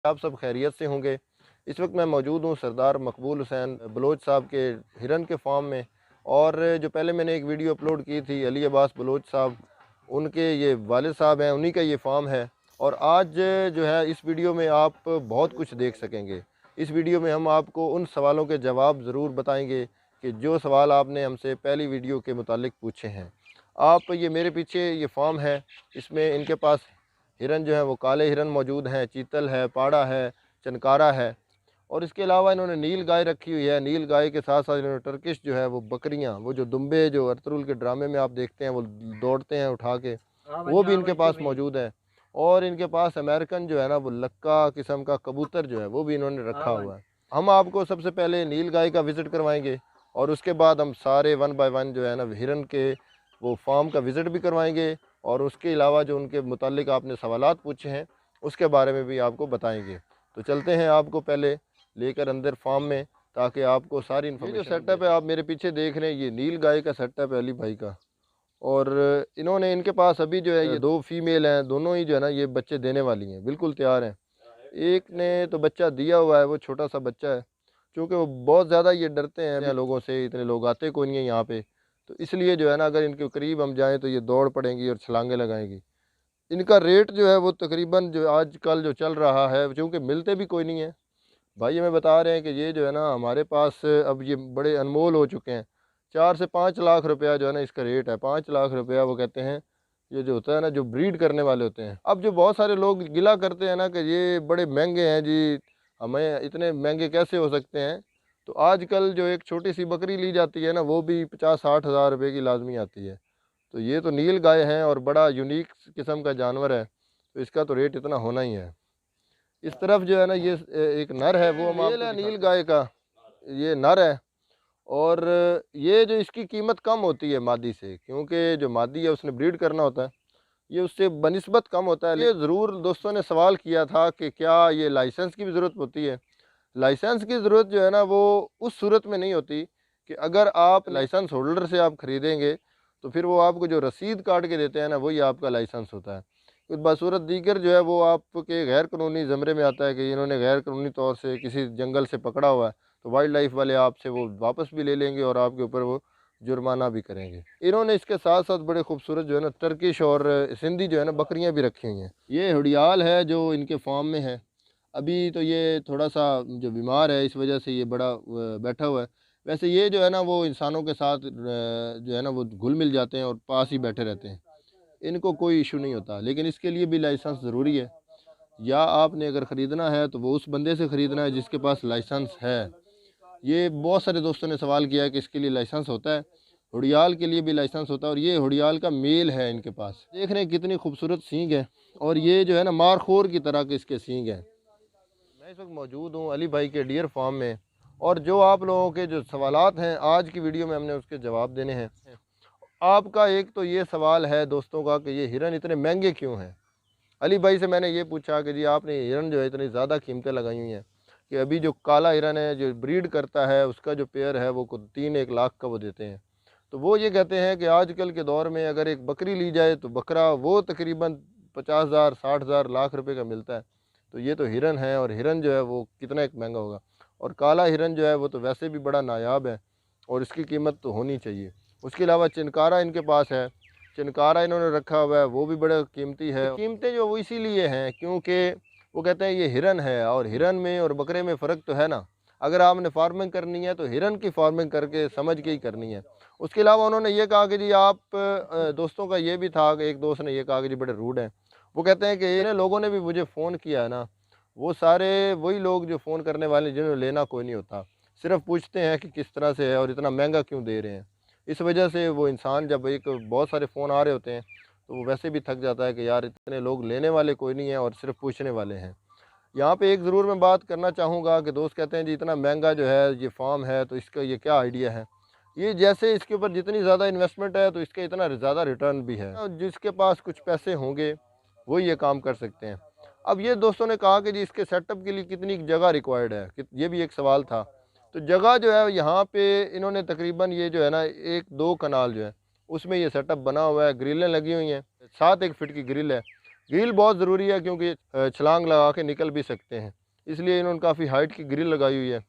आप सब खैरियत से होंगे। इस वक्त मैं मौजूद हूँ सरदार मकबूल हुसैन बलोच साहब के हिरन के फार्म में। और जो पहले मैंने एक वीडियो अपलोड की थी अली अब्बास बलोच साहब, उनके ये वालिद साहब हैं, उन्हीं का ये फार्म है। और आज जो है इस वीडियो में आप बहुत कुछ देख सकेंगे। इस वीडियो में हम आपको उन सवालों के जवाब ज़रूर बताएंगे कि जो सवाल आपने हमसे पहली वीडियो के मुतालिक पूछे हैं। आप ये मेरे पीछे ये फार्म है, इसमें इनके पास हिरन जो है वो काले हिरन मौजूद हैं, चीतल है, पाड़ा है, चनकारा है। और इसके अलावा इन्होंने नील गाय रखी हुई है। नील गाय के साथ साथ इन्होंने टर्किश जो है वो बकरियां, वो जो दुम्बे जो अर्तुगरुल के ड्रामे में आप देखते हैं वो दौड़ते हैं उठा के, वो भी इनके पास मौजूद है। और इनके पास अमेरिकन जो है ना वो लक्का किस्म का कबूतर जो है वो भी इन्होंने रखा हुआ है। हम आपको सबसे पहले नील गाय का विज़िट करवाएंगे और उसके बाद हम सारे 1 बाय 1 जो है ना हिरन के वो फार्म का विज़िट भी करवाएंगे। और उसके अलावा जो उनके मुतालिक आपने सवालात पूछे हैं उसके बारे में भी आपको बताएंगे। तो चलते हैं आपको पहले लेकर अंदर फार्म में, ताकि आपको सारी इन्फॉर्मेशन। जो सेटअप है आप मेरे पीछे देख रहे हैं, ये नील गाय का सेटअप है अली भाई का। और इन्होंने इनके पास अभी जो है ये 2 फीमेल हैं, दोनों ही जो है ना ये बच्चे देने वाली हैं, बिल्कुल तैयार हैं। एक ने तो बच्चा दिया हुआ है, वो छोटा सा बच्चा है, क्योंकि वो बहुत ज़्यादा ये डरते हैं लोगों से, इतने लोग आते कोई नहीं है यहाँ पे, तो इसलिए जो है ना अगर इनके करीब हम जाएँ तो ये दौड़ पड़ेंगी और छलांगे लगाएंगी। इनका रेट जो है वो तकरीबन जो आजकल जो चल रहा है, क्योंकि मिलते भी कोई नहीं है भाई, हमें बता रहे हैं कि ये जो है ना हमारे पास अब ये बड़े अनमोल हो चुके हैं। 4 से 5 लाख रुपया जो है ना इसका रेट है, 5 लाख रुपया वो कहते हैं। ये जो होता है ना जो ब्रीड करने वाले होते हैं। अब जो बहुत सारे लोग गिला करते हैं ना कि ये बड़े महंगे हैं जी, हमें इतने महंगे कैसे हो सकते हैं। तो आजकल जो एक छोटी सी बकरी ली जाती है ना वो भी 50-60 हज़ार रुपये की लाजमी आती है। तो ये तो नील गाय हैं और बड़ा यूनिक किस्म का जानवर है, तो इसका तो रेट इतना होना ही है। इस तरफ जो है ना ये एक नर है, वो मेल है नील गाय का, ये नर है। और ये जो इसकी कीमत कम होती है मादी से, क्योंकि जो मादी है उसने ब्रीड करना होता है, ये उससे बनिस्बत कम होता है। ये ज़रूर दोस्तों ने सवाल किया था कि क्या ये लाइसेंस की भी ज़रूरत होती है। लाइसेंस की ज़रूरत जो है ना वो उस सूरत में नहीं होती कि अगर आप लाइसेंस होल्डर से आप ख़रीदेंगे तो फिर वो आपको जो रसीद काट के देते हैं ना वही आपका लाइसेंस होता है। तो बसूरत दीगर जो है वो आपके गैर कानूनी ज़मरे में आता है कि इन्होंने गैर कानूनी तौर से किसी जंगल से पकड़ा हुआ है, तो वाइल्ड लाइफ वाले आपसे वो वापस भी ले लेंगे और आपके ऊपर वो जुर्माना भी करेंगे। इन्होंने इसके साथ साथ बड़े खूबसूरत जो है ना टर्किश और सिंधी जो है ना बकरियां भी रखी हुई हैं। ये हुडियाल है जो इनके फार्म में है। अभी तो ये थोड़ा सा जो बीमार है इस वजह से ये बड़ा बैठा हुआ है। वैसे ये जो है ना वो इंसानों के साथ जो है ना वो घुल मिल जाते हैं और पास ही बैठे रहते हैं, इनको कोई इशू नहीं होता। लेकिन इसके लिए भी लाइसेंस ज़रूरी है, या आपने अगर ख़रीदना है तो वो उस बंदे से ख़रीदना है जिसके पास लाइसेंस है। ये बहुत सारे दोस्तों ने सवाल किया है कि इसके लिए लाइसेंस होता है। हुडियाल के लिए भी लाइसेंस होता है। और ये हुडियाल का मेल है इनके पास, देख रहे हैं कितनी खूबसूरत सींग है। और ये जो है ना मारखोर की तरह के इसके सींग हैं। मैं इस वक्त मौजूद हूँ अली भाई के डियर फार्म में, और जो आप लोगों के जो सवालात हैं आज की वीडियो में हमने उसके जवाब देने हैं। आपका एक तो ये सवाल है दोस्तों का कि ये हिरन इतने महंगे क्यों हैं। अली भाई से मैंने ये पूछा कि जी आपने हिरन जो है इतनी ज़्यादा कीमतें लगाई हुई हैं कि अभी जो काला हिरन है जो ब्रीड करता है उसका जो पेयर है वो 3-1 लाख का वो देते हैं। तो वो ये कहते हैं कि आजकल के दौर में अगर एक बकरी ली जाए तो बकरा वो तकरीबन 50,000, 60,000, लाख रुपए का मिलता है। तो ये तो हिरन है, और हिरन जो है वो कितना एक महंगा होगा। और काला हिरन जो है वो तो वैसे भी बड़ा नायाब है और इसकी कीमत तो होनी चाहिए। उसके अलावा चिनकारा इनके पास है, चिनकारा इन्होंने रखा हुआ है, वो भी बड़ा कीमती है। कीमतें जो वो इसीलिए हैं क्योंकि वो कहते हैं ये हिरन है, और हिरन में और बकरे में फ़र्क तो है ना। अगर आपने फार्मिंग करनी है तो हिरन की फार्मिंग करके समझ के ही करनी है। उसके अलावा उन्होंने ये कहा कि जी आप दोस्तों का ये भी था कि एक दोस्त ने ये कहा कि जी बड़े रूड हैं। वो कहते हैं कि इन्हें लोगों ने भी मुझे फ़ोन किया है ना, वो सारे वही लोग जो फ़ोन करने वाले जिन्हें लेना कोई नहीं होता, सिर्फ पूछते हैं कि किस तरह से है और इतना महंगा क्यों दे रहे हैं। इस वजह से वो इंसान जब एक बहुत सारे फ़ोन आ रहे होते हैं तो वो वैसे भी थक जाता है कि यार इतने लोग लेने वाले कोई नहीं है और सिर्फ पूछने वाले हैं। यहाँ पे एक ज़रूर मैं बात करना चाहूँगा कि दोस्त कहते हैं जी इतना महंगा जो है ये फार्म है तो इसका ये क्या आइडिया है। ये जैसे इसके ऊपर जितनी ज़्यादा इन्वेस्टमेंट है तो इसका इतना ज़्यादा रिटर्न भी है। जिसके पास कुछ पैसे होंगे वो ये काम कर सकते हैं। अब ये दोस्तों ने कहा कि जी इसके सेटअप के लिए कितनी जगह रिक्वायर्ड है, ये भी एक सवाल था। तो जगह जो है यहाँ पे इन्होंने तकरीबन ये जो है ना 1-2 कनाल जो है उसमें ये सेटअप बना हुआ है, ग्रिलें लगी हुई हैं, 7 1 फीट की ग्रिल है। ग्रिल बहुत ज़रूरी है क्योंकि छलांग लगा के निकल भी सकते हैं, इसलिए इन्होंने काफ़ी हाइट की ग्रिल लगाई हुई है।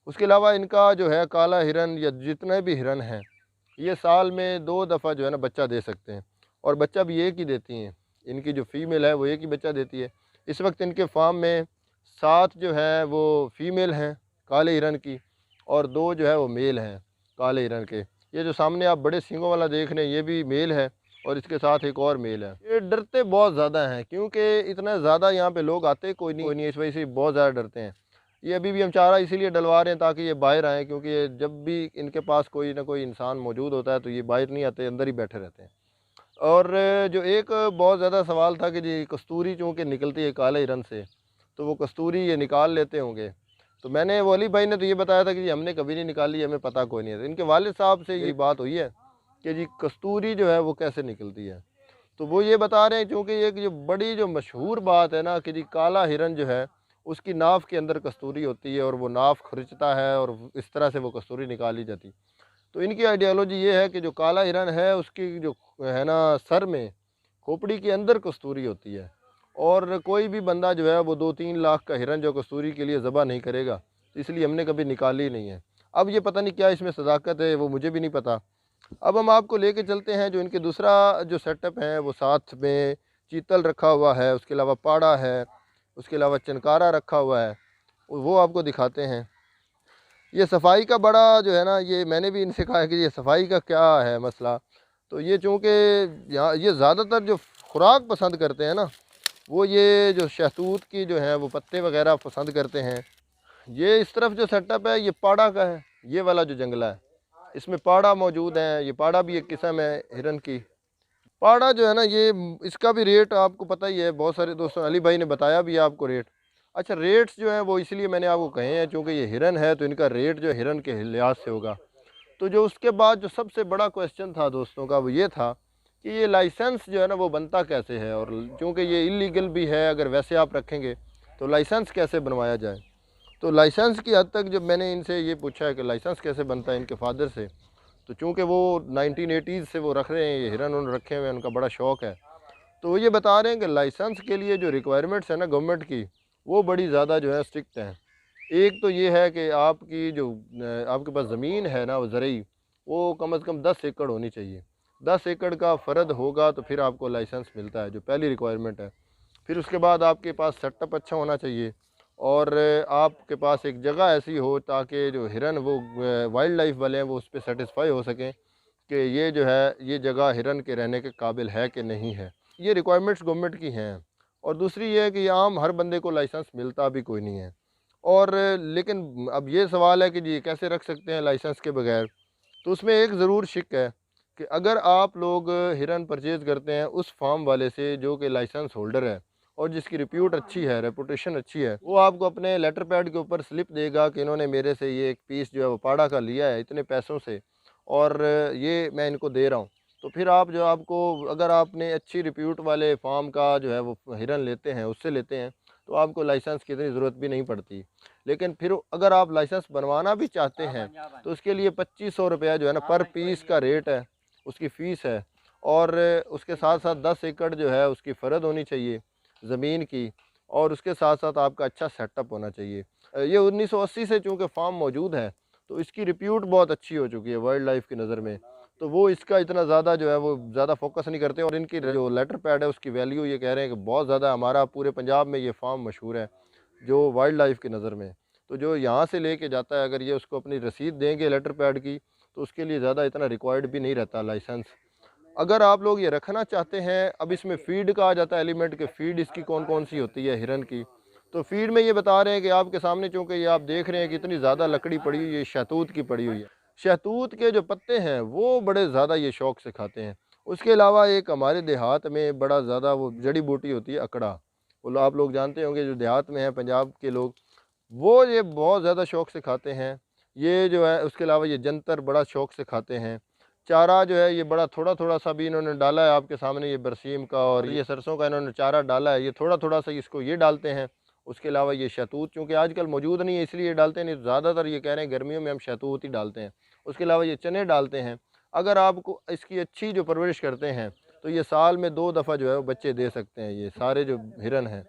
उसके अलावा इनका जो है काला हिरन या जितने भी हिरन हैं, ये साल में 2 दफ़ा जो है ना बच्चा दे सकते हैं, और बच्चा भी एक ही देती हैं। इनकी जो फ़ीमेल है वो एक ही बच्चा देती है। इस वक्त इनके फार्म में 7 जो है वो फ़ीमेल हैं काले हिरन की, और 2 जो है वो मेल हैं काले हिरन के। ये जो सामने आप बड़े सींगों वाला देख रहे हैं ये भी मेल है, और इसके साथ एक और मेल है। ये डरते बहुत ज़्यादा हैं क्योंकि इतना ज़्यादा यहाँ पे लोग आते कोई नहीं, इस वजह से बहुत ज़्यादा डरते हैं। ये अभी भी हम चारा इसीलिए डलवा रहे हैं ताकि ये बाहर आएँ, क्योंकि ये जब भी इनके पास कोई ना कोई इंसान मौजूद होता है तो ये बाहर नहीं आते, अंदर ही बैठे रहते हैं। और जो एक बहुत ज़्यादा सवाल था कि जी कस्तूरी चूँकि निकलती है काले हिरन से, तो वो कस्तूरी ये निकाल लेते होंगे। तो मैंने वो अली भाई ने तो ये बताया था कि जी हमने कभी नहीं निकाली, हमें पता कोई नहीं है। तो इनके वालिद साहब से यही बात हुई है कि जी कस्तूरी जो है वो कैसे निकलती है। तो वो ये बता रहे हैं क्योंकि एक जो बड़ी जो मशहूर बात है ना कि जी काला हिरन जो है उसकी नाफ के अंदर कस्तूरी होती है, और वो नाफ खर्चता है और इस तरह से वो कस्तूरी निकाली जाती। तो इनकी आइडियोलॉजी ये है कि जो काला हिरन है उसकी जो है ना सर में खोपड़ी के अंदर कस्तूरी होती है, और कोई भी बंदा जो है वो 2-3 लाख का हिरन जो कस्तूरी के लिए ज़बह नहीं करेगा, तो इसलिए हमने कभी निकाली नहीं है। अब ये पता नहीं क्या इसमें सदाकत है, वो मुझे भी नहीं पता। अब हम आपको लेके चलते हैं जो इनके दूसरा जो सेटअप है, वो साथ में चीतल रखा हुआ है, उसके अलावा पाड़ा है, उसके अलावा चनकारा रखा हुआ है, वो आपको दिखाते हैं। ये सफाई का बड़ा जो है ना, ये मैंने भी इनसे कहा है कि ये सफाई का क्या है मसला। तो ये चूँकि यहाँ ये ज़्यादातर जो खुराक पसंद करते हैं ना, वो ये जो शहतूत की जो है वो पत्ते वगैरह पसंद करते हैं। ये इस तरफ जो सेटअप है ये पाड़ा का है, ये वाला जो जंगला है इसमें पाड़ा मौजूद है। ये पाड़ा भी एक किस्म है हिरन की। पाड़ा जो है ना ये इसका भी रेट आपको पता ही है, बहुत सारे दोस्तों अली भाई ने बताया भी है आपको रेट। अच्छा, रेट्स जो हैं वो इसलिए मैंने आपको कहे हैं क्योंकि ये हिरन है तो इनका रेट जो हिरन के लिहाज से होगा। तो जो उसके बाद जो सबसे बड़ा क्वेश्चन था दोस्तों का वो ये था कि ये लाइसेंस जो है ना वो बनता कैसे है, और क्योंकि ये इलीगल भी है अगर वैसे आप रखेंगे तो लाइसेंस कैसे बनवाया जाए। तो लाइसेंस की हद तक जब मैंने इनसे ये पूछा है कि लाइसेंस कैसे बनता है इनके फादर से, तो चूँकि वो 1980s से वो रख रहे हैं, ये हिरन उन्होंने रखे हुए हैं, उनका बड़ा शौक़ है। तो वो ये बता रहे हैं कि लाइसेंस के लिए जो रिक्वायरमेंट्स है ना गवर्नमेंट की, वो बड़ी ज़्यादा जो है स्ट्रिक्ट हैं। एक तो ये है कि आपकी जो आपके पास ज़मीन है ना वो ज़रूरी, वो कम से कम 10 एकड़ होनी चाहिए। 10 एकड़ का फ़र्द होगा तो फिर आपको लाइसेंस मिलता है, जो पहली रिक्वायरमेंट है। फिर उसके बाद आपके पास सेटअप अच्छा होना चाहिए, और आपके पास एक जगह ऐसी हो ताकि जो हिरन वो वाइल्ड लाइफ वाले हैं वो उस पर सेटिस्फाई हो सकें कि ये जो है ये जगह हिरन के रहने के काबिल है कि नहीं है। ये रिक्वायरमेंट्स गवर्नमेंट की हैं। और दूसरी ये है कि आम हर बंदे को लाइसेंस मिलता भी कोई नहीं है। और लेकिन अब ये सवाल है कि जी कैसे रख सकते हैं लाइसेंस के बगैर। तो उसमें एक ज़रूर शिक है कि अगर आप लोग हिरन परचेज़ करते हैं उस फार्म वाले से जो कि लाइसेंस होल्डर है और जिसकी रिप्यूट अच्छी है, रेपुटेशन अच्छी है, वो आपको अपने लेटर पैड के ऊपर स्लिप देगा कि इन्होंने मेरे से ये एक पीस जो है वो पाड़ा का लिया है इतने पैसों से, और ये मैं इनको दे रहा हूँ। तो फिर आप जो आपको अगर आपने अच्छी रिप्यूट वाले फार्म का जो है वो हिरन लेते हैं, उससे लेते हैं, तो आपको लाइसेंस की इतनी ज़रूरत भी नहीं पड़ती। लेकिन फिर अगर आप लाइसेंस बनवाना भी चाहते हैं तो उसके लिए 2500 रुपया जो है ना पर पीस का रेट है, उसकी फ़ीस है। और उसके साथ साथ 10 एकड़ जो है उसकी फ़रद होनी चाहिए ज़मीन की, और उसके साथ साथ आपका अच्छा सेटअप होना चाहिए। ये 1980 से चूँकि फार्म मौजूद है तो इसकी रिप्यूट बहुत अच्छी हो चुकी है वाइल्ड लाइफ की नज़र में। तो वो इसका इतना ज़्यादा जो है वो ज़्यादा फोकस नहीं करते, और इनकी जो लेटर पैड है उसकी वैल्यू ये कह रहे हैं कि बहुत ज़्यादा, हमारा पूरे पंजाब में ये फार्म मशहूर है जो वाइल्ड लाइफ की नज़र में। तो जो यहाँ से लेके जाता है अगर ये उसको अपनी रसीद देंगे लेटर पैड की तो उसके लिए ज़्यादा इतना रिक्वायर्ड भी नहीं रहता लाइसेंस। अगर आप लोग ये रखना चाहते हैं, अब इसमें फ़ीड का आ जाता है एलिमेंट के, फ़ीड इसकी कौन कौन सी होती है हिरन की। तो फ़ीड में ये बता रहे हैं कि आपके सामने चूँकि ये आप देख रहे हैं कि इतनी ज़्यादा लकड़ी पड़ी हुई है, शहतूत की पड़ी हुई है। शहतूत के जो पत्ते हैं वो बड़े ज़्यादा ये शौक़ से खाते हैं। उसके अलावा एक हमारे देहात में बड़ा ज़्यादा वो जड़ी बूटी होती है अकड़ा, वो आप लोग जानते होंगे जो देहात में हैं पंजाब के लोग, वो ये बहुत ज़्यादा शौक़ से खाते हैं। ये जो है उसके अलावा ये जंतर बड़ा शौक़ से खाते हैं। चारा जो है ये बड़ा थोड़ा-थोड़ा सा भी इन्होंने डाला है आपके सामने, ये बरसीम का और ये सरसों का इन्होंने चारा डाला है, ये थोड़ा-थोड़ा सा इसको ये डालते हैं। उसके अलावा ये शहतूत चूँकि आजकल मौजूद नहीं है इसलिए डालते नहीं, तो ज़्यादातर ये कह रहे हैं गर्मियों में हम शहतूत ही डालते हैं। उसके अलावा ये चने डालते हैं। अगर आपको इसकी अच्छी जो परवरिश करते हैं तो ये साल में 2 दफ़ा जो है वो बच्चे दे सकते हैं, ये सारे जो हिरन हैं।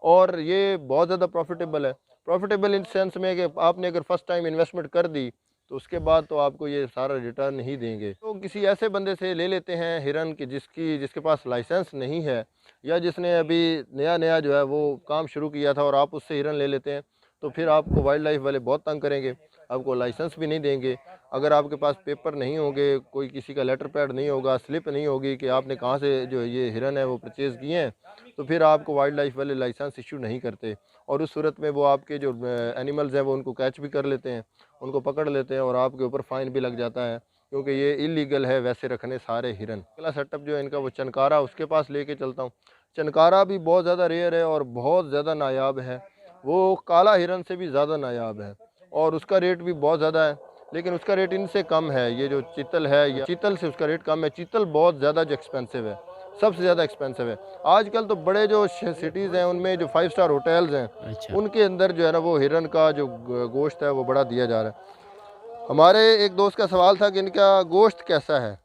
और ये बहुत ज़्यादा प्रॉफिटेबल है। प्रॉफिटेबल इन सेंस में कि आपने अगर फ़र्स्ट टाइम इन्वेस्टमेंट कर दी तो उसके बाद तो आपको ये सारा रिटर्न ही देंगे। तो किसी ऐसे बंदे से ले लेते हैं हिरन की जिसके पास लाइसेंस नहीं है, या जिसने अभी नया नया जो है वो काम शुरू किया था, और आप उससे हिरन ले लेते हैं तो फिर आपको वाइल्ड लाइफ वाले बहुत तंग करेंगे, आपको लाइसेंस भी नहीं देंगे। अगर आपके पास पेपर नहीं होंगे, कोई किसी का लेटर पैड नहीं होगा, स्लिप नहीं होगी कि आपने कहाँ से जो ये हिरन है वो परचेज़ किए हैं, तो फिर आपको वाइल्ड लाइफ वाले लाइसेंस इशू नहीं करते। और उस सूरत में वो आपके जो एनिमल्स हैं वो उनको कैच भी कर लेते हैं, उनको पकड़ लेते हैं, और आपके ऊपर फ़ाइन भी लग जाता है, क्योंकि ये इलीगल है वैसे रखने सारे हिरन। अगला सेटअप जो है इनका वो चनकारा, उसके पास लेके चलता हूँ। चनकारा भी बहुत ज़्यादा रेयर है और बहुत ज़्यादा नायाब है, वो काला हिरन से भी ज़्यादा नायाब है, और उसका रेट भी बहुत ज़्यादा है, लेकिन उसका रेट इनसे कम है। ये जो चीतल है, या चीतल से उसका रेट कम है। चीतल बहुत ज़्यादा जो एक्सपेंसिव है, सबसे ज़्यादा एक्सपेंसिव है। आजकल तो बड़े जो सिटीज़ हैं उनमें जो 5 स्टार होटल्स हैं, अच्छा। उनके अंदर जो है ना वो हिरन का जो गोश्त है वो बड़ा दिया जा रहा है। हमारे एक दोस्त का सवाल था कि इनका गोश्त कैसा है।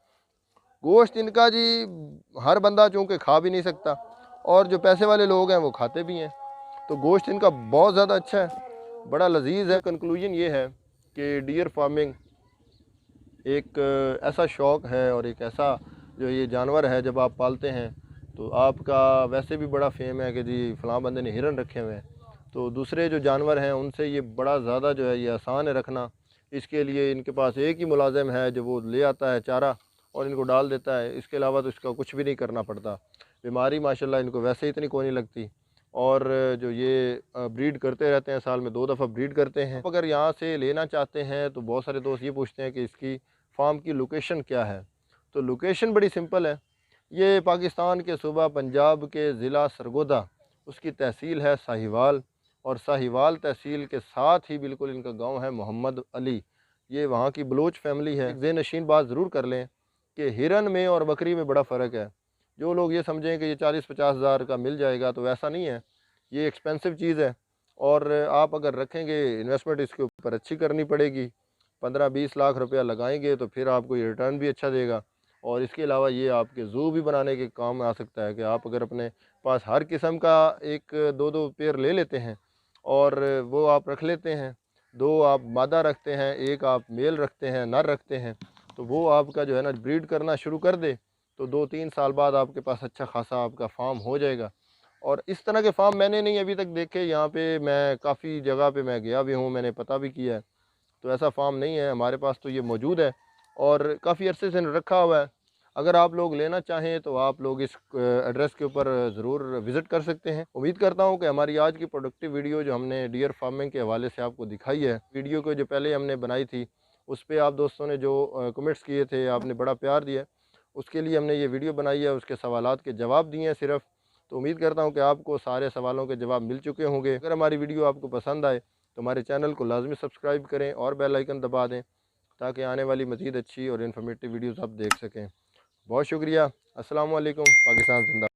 गोश्त इनका जी हर बंदा चूँकि खा भी नहीं सकता, और जो पैसे वाले लोग हैं वो खाते भी हैं, तो गोश्त इनका बहुत ज़्यादा अच्छा है, बड़ा लजीज है। कंक्लूजन ये है कि डियर फार्मिंग एक ऐसा शौक़ है और एक ऐसा जो ये जानवर है, जब आप पालते हैं तो आपका वैसे भी बड़ा फेम है कि जी फ़लाँ बंदे ने हिरन रखे हुए हैं, तो दूसरे जो जानवर हैं उनसे ये बड़ा ज़्यादा जो है ये आसान है रखना। इसके लिए इनके पास एक ही मुलाजिम है जो वो ले आता है चारा और इनको डाल देता है, इसके अलावा तो इसका कुछ भी नहीं करना पड़ता। बीमारी माशाल्लाह इनको वैसे ही इतनी कोई नहीं लगती, और जो ये ब्रीड करते रहते हैं, साल में 2 दफ़ा ब्रीड करते हैं। अगर यहाँ से लेना चाहते हैं तो बहुत सारे दोस्त ये पूछते हैं कि इसकी फार्म की लोकेशन क्या है। तो लोकेशन बड़ी सिंपल है, ये पाकिस्तान के सूबा पंजाब के ज़िला सरगोदा, उसकी तहसील है साहिवाल, और साहिवाल तहसील के साथ ही बिल्कुल इनका गांव है मोहम्मद अली। ये वहाँ की बलोच फैमिली है। एक ज़ेनशीन बात ज़रूर कर लें कि हिरन में और बकरी में बड़ा फ़र्क है। जो लोग ये समझें कि ये 40-50 हज़ार का मिल जाएगा, तो ऐसा नहीं है, ये एक्सपेंसिव चीज़ है, और आप अगर रखेंगे इन्वेस्टमेंट इसके ऊपर अच्छी करनी पड़ेगी। 15-20 लाख रुपया लगाएंगे तो फिर आपको ये रिटर्न भी अच्छा देगा। और इसके अलावा ये आपके ज़ू भी बनाने के काम आ सकता है कि आप अगर अपने पास हर किस्म का 1-2 पेयर ले लेते हैं और वो आप रख लेते हैं, 2 आप मादा रखते हैं, 1 आप मेल रखते हैं, नर रखते हैं, तो वो आपका जो है ना ब्रीड करना शुरू कर दे, तो 2-3 साल बाद आपके पास अच्छा खासा आपका फार्म हो जाएगा। और इस तरह के फार्म मैंने नहीं अभी तक देखे, यहाँ पे मैं काफ़ी जगह पे मैं गया भी हूँ, मैंने पता भी किया है, तो ऐसा फार्म नहीं है हमारे पास, तो ये मौजूद है और काफ़ी अरसे से रखा हुआ है। अगर आप लोग लेना चाहें तो आप लोग इस एड्रेस के ऊपर ज़रूर विज़िट कर सकते हैं। उम्मीद करता हूं कि हमारी आज की प्रोडक्टिव वीडियो जो हमने डियर फार्मिंग के हवाले से आपको दिखाई है, वीडियो को जो पहले हमने बनाई थी उस पर आप दोस्तों ने जो कमेंट्स किए थे, आपने बड़ा प्यार दिया, उसके लिए हमने ये वीडियो बनाई है, उसके सवालात के जवाब दिए हैं सिर्फ़। तो उम्मीद करता हूँ कि आपको सारे सवालों के जवाब मिल चुके होंगे। अगर हमारी वीडियो आपको पसंद आए तो हमारे चैनल को लाजमी सब्सक्राइब करें और बेल आइकन दबा दें, ताकि आने वाली मज़ीद अच्छी और इन्फॉर्मेटिव वीडियोज़ आप देख सकें। बहुत शुक्रिया। अस्सलाम वालेकुम। पाकिस्तान जिंदा।